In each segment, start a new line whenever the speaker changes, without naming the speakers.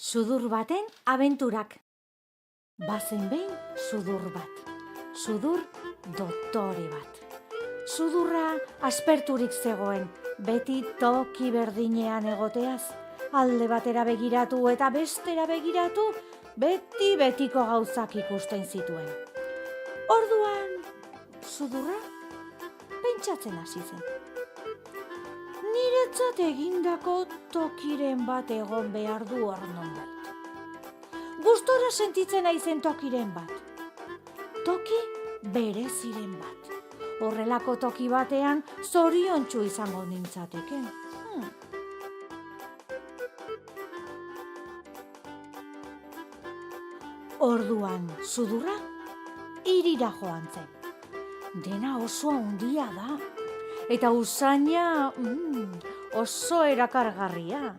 Sudur baten abenturak. Bazen behin sudur bat. Sudur doktore bat. Sudurra asperturik zegoen, beti toki berdinean egoteaz. Alde batera begiratu eta bestera begiratu, beti betiko gauzak ikusten zituen. Orduan, sudurra pentsatzen hasi zen. Niretzat egindako tokiren bat egon behar du hor nonbait. Gustora sentitzen naizen tokiren bat. Toki bereziren bat. Horrelako toki batean zoriontsu izango nintzateke. Orduan sudurra hirira joan zen. Dena oso handia da. Eta usaina oso erakargarria.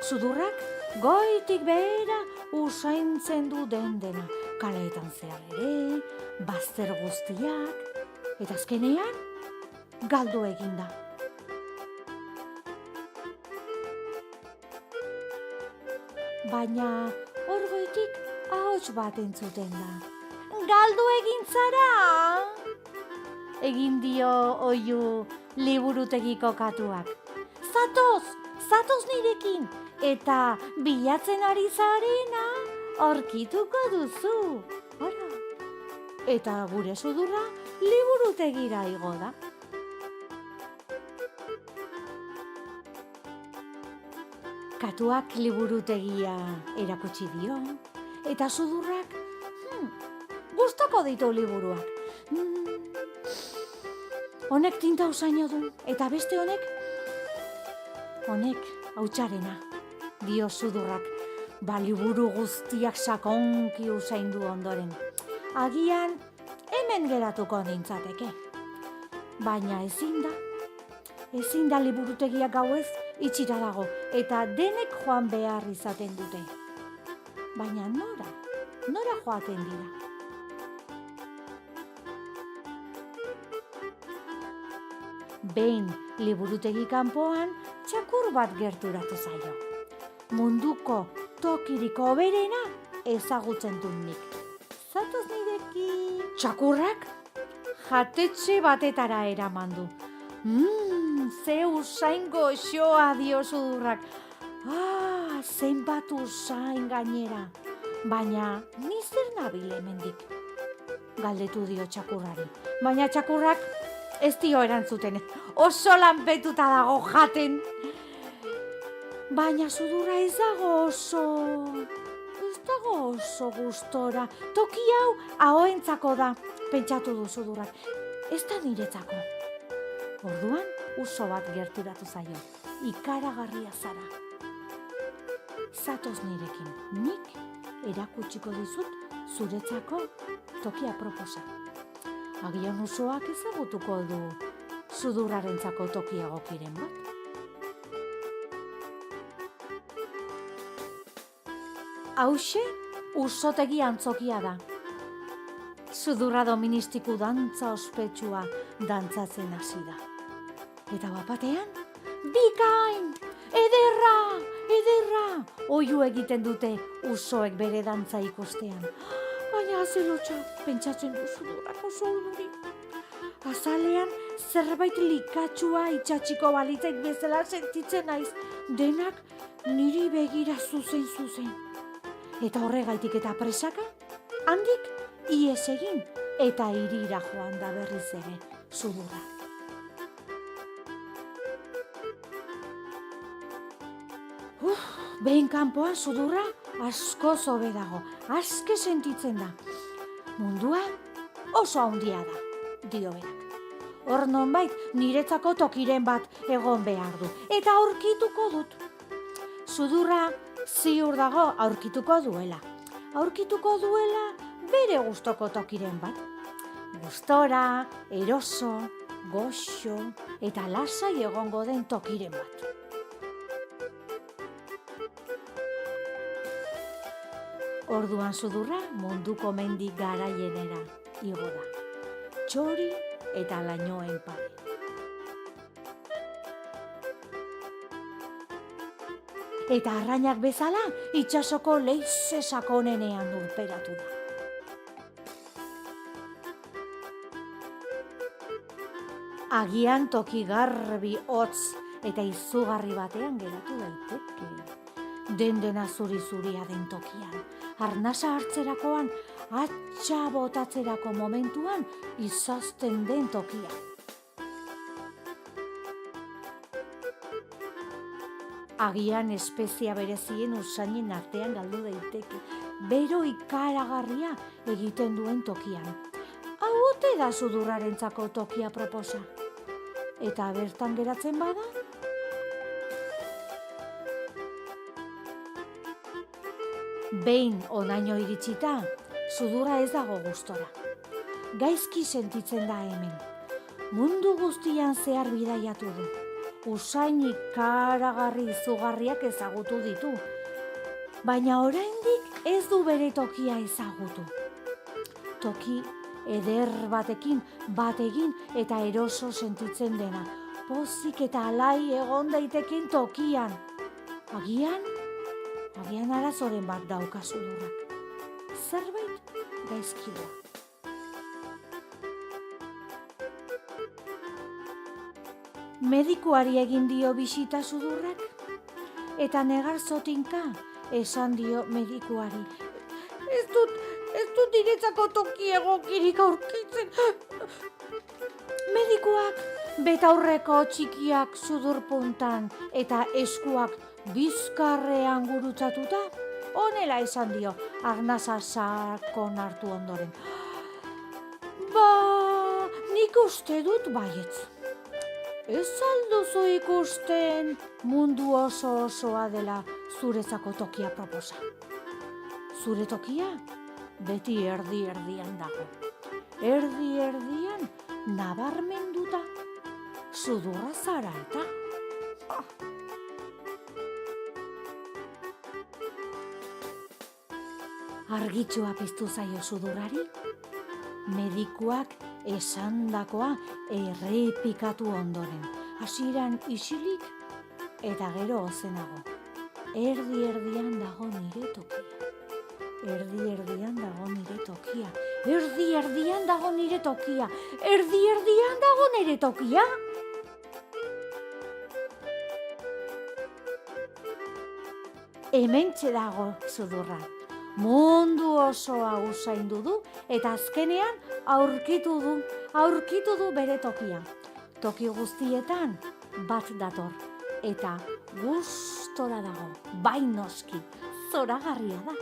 Sudurrak goitik behera usaintzen du dena. Kaleetan zehar ere, bazter guztiak, eta azkenean galdu eginda. Baina hor goitik ahots bat entzuten da. Galdu egin zara! Egin dio oihu liburutegiko katuak. Zatoz nirekin, eta bilatzen ari zarena aurkituko duzu. Ora. Eta gure sudurra liburutegira igo da. Katuak liburutegia erakutsi dio, eta sudurrak gustoko ditu liburuak. Honek tinta usaino du, eta beste honek hautsarena, dio sudurrak, liburu guztiak sakonki usaindu ondoren. Agian hemen geratuko nintzateke. Baina ezin da liburutegiak gauez itxita dago, eta denek joan behar izaten dute. Baina nora joaten dira? Behin liburutegi kanpoan txakur bat gerturatu zaio. Munduko tokirik hoberena ezagutzen dut nik. Zatoz nirekin. Txakurrak jatetxe batetara eraman du. Ze usain goxoa, dio sudurrak. Zenbat usain gainera. Baina ni zer nabil hemendik? Galdetu dio txakurrari. Baina txakurrak ez dio erantzuten, oso lanpetuta dago jaten. Baina sudurra ez dago oso gustora. Toki hau ahoentzako da, pentsatu du sudurrak. Ez da niretzako. Orduan uso bat gerturatu zaio, ikaragarria zara. Zatoz nirekin, nik erakutsiko dizut zuretzako tokia proposa. Agian usoak ezagutuko du sudurrarentzako toki egokiren bat. Hauxe usotegi antzokia da. Sudurra doministiku dantza ospetsua dantzatzen hasi da. Eta bapatean, bikain, ederra, oihu egiten dute usoek bere dantza ikustean. Baina azelotxa, pentsatzen du sudurrak oso uduri. Azalean zerbait likatxua itxatxiko balitzaik bezala sentitzen naiz. Denak niri begira zuzen. Eta horregaitik eta presaka, handik ihes egin eta hirira joan da berriz ere sudurra. Behin kanpoan sudurra asko zobe dago, aske sentitzen da. Mundua oso handia da, dio berak. Hor nonbait niretzako tokiren bat egon behar du, eta aurkituko dut. Sudurra ziur dago aurkituko duela. Aurkituko duela bere gustoko tokiren bat. Gustora, eroso, goxo eta lasai egongo den tokiren bat. Orduan sudurra munduko mendi garaienera igo da. Txori eta lainoen pare. eta arrainak bezala itsasoko leize sakonenean lurperatu da. Agian toki garbi hotz eta izugarri batean geratu daiteke. Dena zuri-zuria den tokian, arnasa hartzerakoan, atxa botatzerako momentuan izozten den tokian. Agian espezia berezien usainen artean galdu daiteke, bero ikaragarria egiten duen tokian. Hau ote da sudurrarentzako tokia proposa. Eta bertan geratzen bada? Behin onaino iritsita, sudurra ez dago gustora. Gaizki sentitzen da hemen. Mundu guztian zehar bidaiatu du. Usain ikaragarri izugarriak ezagutu ditu. Baina oraindik ez du bere tokia ezagutu. Toki eder batekin bat egin eta eroso sentitzen dena. Pozik eta alai egon daiteken tokian. Agian arazoren bat dauka sudurrak. Zerbait gaizki doa. Medikuari egin dio bisita sudurrak, eta negar zotinka esan dio medikuari. Ez dut niretzako toki egokirik aurkitzen. Medikuak betaurreko txikiak sudurpuntan eta eskuak bizkarrean gurutzatuta, honela esan dio arnasa sakon hartu ondoren. Nik uste dut baietz. Ez alduzu ikusten mundu osoa dela zuretzako tokia proposa. Zure tokia beti erdi-erdian dago. Erdi-erdian nabarmenduta sudurra zara eta. Argitxua piztu zaio sudurrari, medikuak esandakoa errepikatu ondoren. Hasieran isilik eta gero ozenago. Erdi-erdian dago nire tokia. Erdi-erdian dago nire tokia. Erdi-erdian dago nire tokia. Erdi-erdian dago nire tokia. Hementxe dago sudurra. Mundu osoa usaindu du eta azkenean aurkitu du bere tokia. Toki guztietan bat dator eta gustora dago, bai noski, zoragarria da.